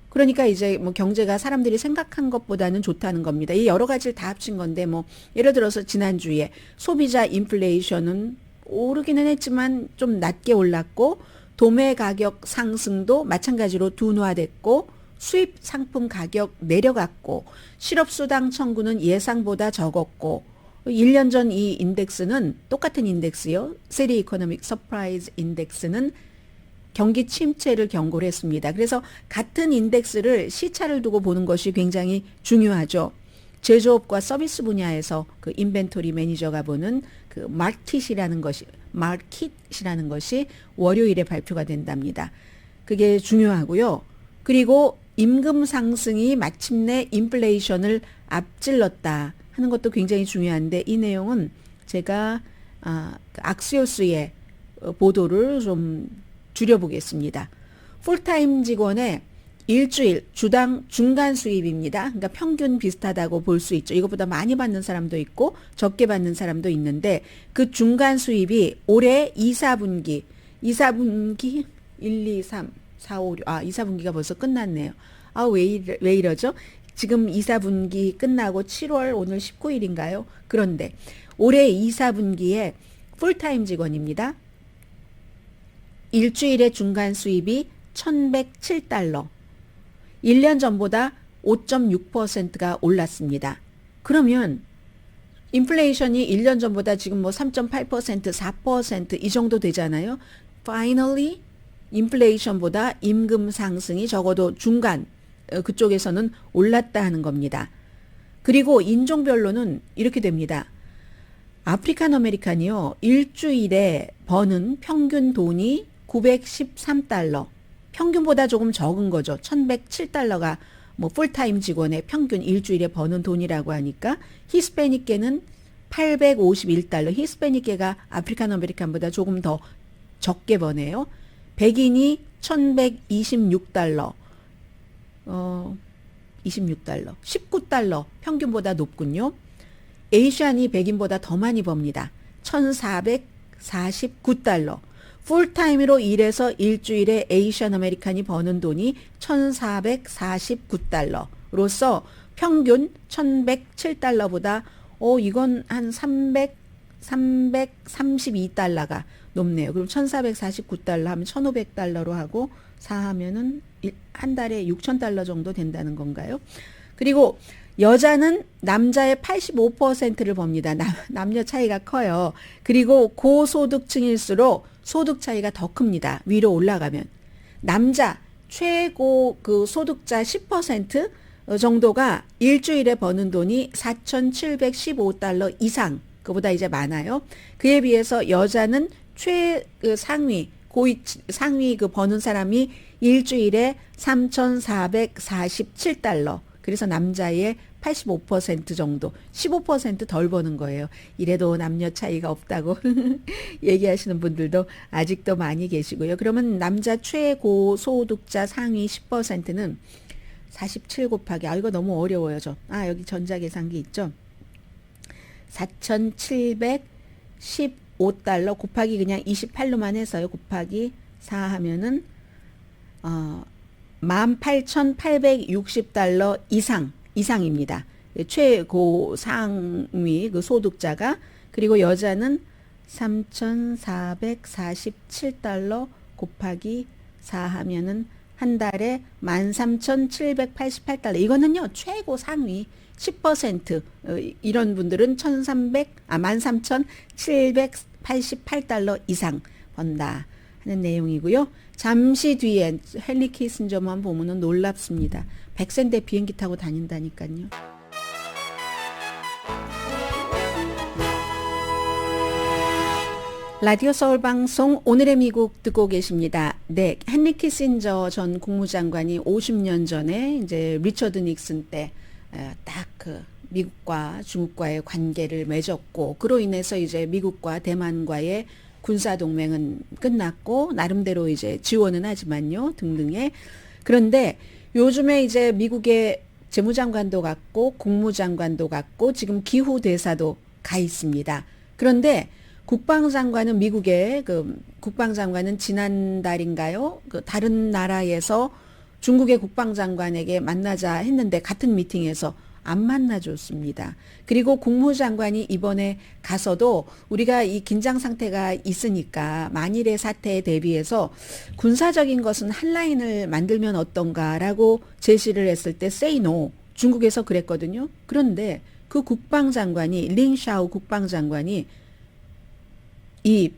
그러니까 이제 경제가 사람들이 생각한 것보다는 좋다는 겁니다. 이 여러 가지를 다 합친 건데 예를 들어서 지난주에 소비자 인플레이션은 오르기는 했지만 좀 낮게 올랐고 도매 가격 상승도 마찬가지로 둔화됐고 수입 상품 가격 내려갔고 실업수당 청구는 예상보다 적었고 1년 전 이 인덱스는 똑같은 인덱스요. City Economic Surprise 인덱스는 경기 침체를 경고를 했습니다. 그래서 같은 인덱스를 시차를 두고 보는 것이 굉장히 중요하죠. 제조업과 서비스 분야에서 그 인벤토리 매니저가 보는 그 마켓이라는 것이 월요일에 발표가 된답니다. 그게 중요하고요. 그리고 임금 상승이 마침내 인플레이션을 앞질렀다 하는 것도 굉장히 중요한데 이 내용은 제가 악시오스의 보도를 좀 줄여보겠습니다. 풀타임 직원의 일주일 주당 중간 수입입니다. 그러니까 평균 비슷하다고 볼 수 있죠. 이것보다 많이 받는 사람도 있고 적게 받는 사람도 있는데 그 중간 수입이 올해 2, 4분기 1, 2, 3, 4, 5, 6 2, 4분기가 벌써 끝났네요. 왜 이러죠? 지금 2, 4분기 끝나고 7월 오늘 19일인가요? 그런데 올해 2, 4분기에 풀타임 직원입니다. 일주일의 중간 수입이 1107달러. 1년 전보다 5.6%가 올랐습니다. 그러면 인플레이션이 1년 전보다 지금 뭐 3.8%, 4%이 정도 되잖아요. Finally, 인플레이션보다 임금 상승이 적어도 중간 그쪽에서는 올랐다 하는 겁니다. 그리고 인종별로는 이렇게 됩니다. 아프리칸 아메리칸이요. 일주일에 버는 평균 돈이 913달러. 평균보다 조금 적은 거죠. 1107달러가 뭐 풀타임 직원의 평균 일주일에 버는 돈이라고 하니까 히스패닉계는 851달러. 히스패닉계가 아프리칸 아메리칸보다 조금 더 적게 버네요. 백인이 1126달러. 26달러. 19달러. 평균보다 높군요. 에이시안이 백인보다 더 많이 법니다. 1449달러. 풀타임으로 일해서 일주일에 에이시안 아메리칸이 버는 돈이 1449달러로서 평균 1107달러보다 이건 한 332달러가 높네요. 그럼 1449달러 하면 1500달러로 하고 4하면은 한 달에 6000달러 정도 된다는 건가요? 그리고 여자는 남자의 85%를 법니다. 남녀 차이가 커요. 그리고 고소득층일수록 소득 차이가 더 큽니다. 위로 올라가면. 남자 최고 그 소득자 10% 정도가 일주일에 버는 돈이 4,715달러 이상, 그보다 이제 많아요. 그에 비해서 여자는 상위 그 버는 사람이 일주일에 3,447달러. 그래서 남자의 85% 정도, 15% 덜 버는 거예요. 이래도 남녀 차이가 없다고 얘기하시는 분들도 아직도 많이 계시고요. 그러면 남자 최고 소득자 상위 10%는 47 곱하기, 이거 너무 어려워요. 여기 전자계산기 있죠. 4,715달러 곱하기 그냥 28로만 해서요. 곱하기 4 하면은 18,860달러 이상입니다. 최고 상위 그 소득자가. 그리고 여자는 3,447달러 곱하기 4 하면은 한 달에 13,788달러. 이거는요, 최고 상위 10%, 이런 분들은 13,788달러 이상 번다 하는 내용이고요. 잠시 뒤에 헨리 키신저만 보면은 놀랍습니다. 100세인데 비행기 타고 다닌다니까요. 라디오 서울 방송 오늘의 미국 듣고 계십니다. 네, 헨리 키신저 전 국무장관이 50년 전에 이제 리처드 닉슨 때 딱 그 미국과 중국과의 관계를 맺었고, 그로 인해서 이제 미국과 대만과의 군사 동맹은 끝났고 나름대로 이제 지원은 하지만요 등등의. 그런데 요즘에 이제 미국의 재무장관도 갔고 국무장관도 갔고 지금 기후 대사도 가 있습니다. 그런데 국방장관은 미국의 그 국방장관은 지난달인가요? 그 다른 나라에서 중국의 국방장관에게 만나자 했는데 같은 미팅에서 안 만나줬습니다. 그리고 국무장관이 이번에 가서도 우리가 이 긴장 상태가 있으니까 만일의 사태에 대비해서 군사적인 것은 한 라인을 만들면 어떤가라고 제시를 했을 때 say no. 중국에서 그랬거든요. 그런데 그 국방장관이 링샤오 국방장관이 이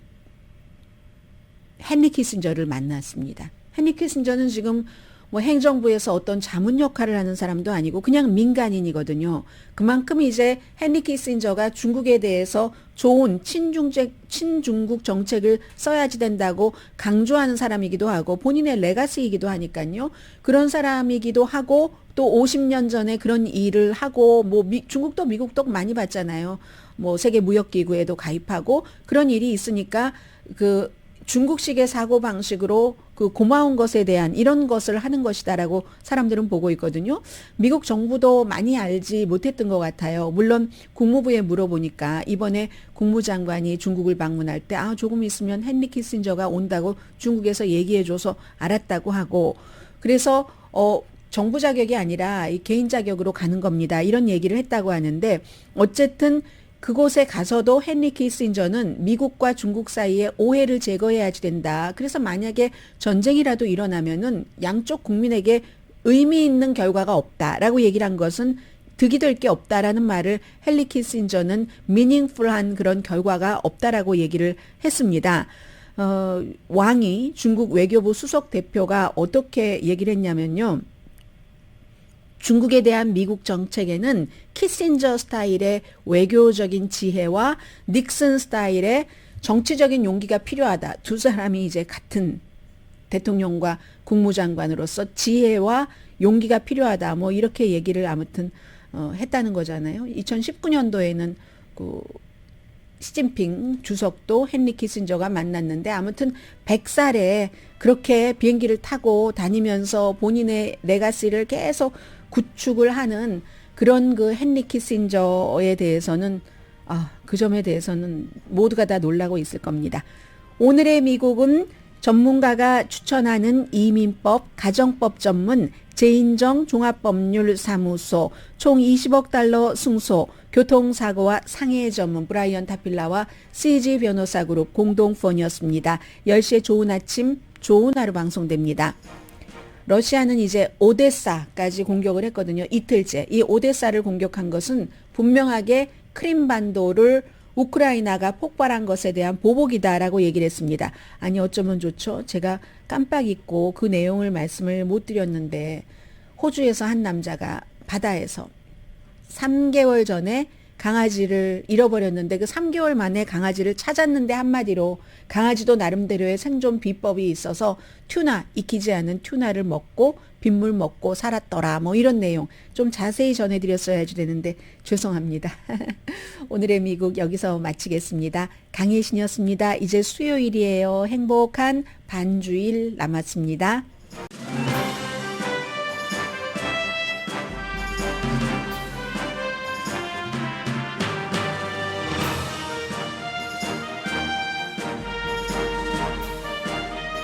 헨리 키신저를 만났습니다. 헨리 키신저는 지금 뭐 행정부에서 어떤 자문 역할을 하는 사람도 아니고 그냥 민간인이거든요. 그만큼 이제 헨리 키신저가 중국에 대해서 좋은 친중국 정책을 써야지 된다고 강조하는 사람이기도 하고 본인의 레가시이기도 하니까요. 그런 사람이기도 하고 또 50년 전에 그런 일을 하고 뭐 중국도 미국도 많이 봤잖아요. 뭐 세계 무역기구에도 가입하고 그런 일이 있으니까 그 중국식의 사고방식으로 그 고마운 것에 대한 이런 것을 하는 것이다라고 사람들은 보고 있거든요. 미국 정부도 많이 알지 못했던 것 같아요. 물론 국무부에 물어보니까 이번에 국무장관이 중국을 방문할 때 조금 있으면 헨리 키신저가 온다고 중국에서 얘기해줘서 알았다고 하고, 그래서 정부 자격이 아니라 이 개인 자격으로 가는 겁니다. 이런 얘기를 했다고 하는데 어쨌든 그곳에 가서도 헨리 키신저는 미국과 중국 사이에 오해를 제거해야지 된다. 그래서 만약에 전쟁이라도 일어나면은 양쪽 국민에게 의미 있는 결과가 없다라고 얘기를 한 것은 득이 될 게 없다라는 말을 헨리 키신저는 미닝풀한 그런 결과가 없다라고 얘기를 했습니다. 왕이 중국 외교부 수석 대표가 어떻게 얘기를 했냐면요. 중국에 대한 미국 정책에는 키신저 스타일의 외교적인 지혜와 닉슨 스타일의 정치적인 용기가 필요하다. 두 사람이 이제 같은 대통령과 국무장관으로서 지혜와 용기가 필요하다. 뭐 이렇게 얘기를 아무튼 했다는 거잖아요. 2019년도에는 그 시진핑 주석도 헨리 키신저가 만났는데 아무튼 100살에 그렇게 비행기를 타고 다니면서 본인의 레가시를 계속 구축을 하는 그런 그 헨리 키신저에 대해서는 그 점에 대해서는 모두가 다 놀라고 있을 겁니다. 오늘의 미국은 전문가가 추천하는 이민법, 가정법 전문 제인정 종합법률사무소 총 20억 달러 승소, 교통사고와 상해 전문 브라이언 타필라와 CG 변호사 그룹 공동폰이었습니다. 10시에 좋은 아침, 좋은 하루 방송됩니다. 러시아는 이제 오데사까지 공격을 했거든요. 이틀째. 이 오데사를 공격한 것은 분명하게 크림반도를 우크라이나가 폭발한 것에 대한 보복이다라고 얘기를 했습니다. 아니 어쩌면 좋죠. 제가 깜빡 잊고 그 내용을 말씀을 못 드렸는데 호주에서 한 남자가 바다에서 3개월 전에 강아지를 잃어버렸는데 그 3개월 만에 강아지를 찾았는데 한마디로 강아지도 나름대로의 생존 비법이 있어서 튜나, 익히지 않은 튜나를 먹고 빗물 먹고 살았더라. 뭐 이런 내용 좀 자세히 전해드렸어야지 되는데 죄송합니다. 오늘의 미국 여기서 마치겠습니다. 강혜신이었습니다. 이제 수요일이에요. 행복한 반주일 남았습니다.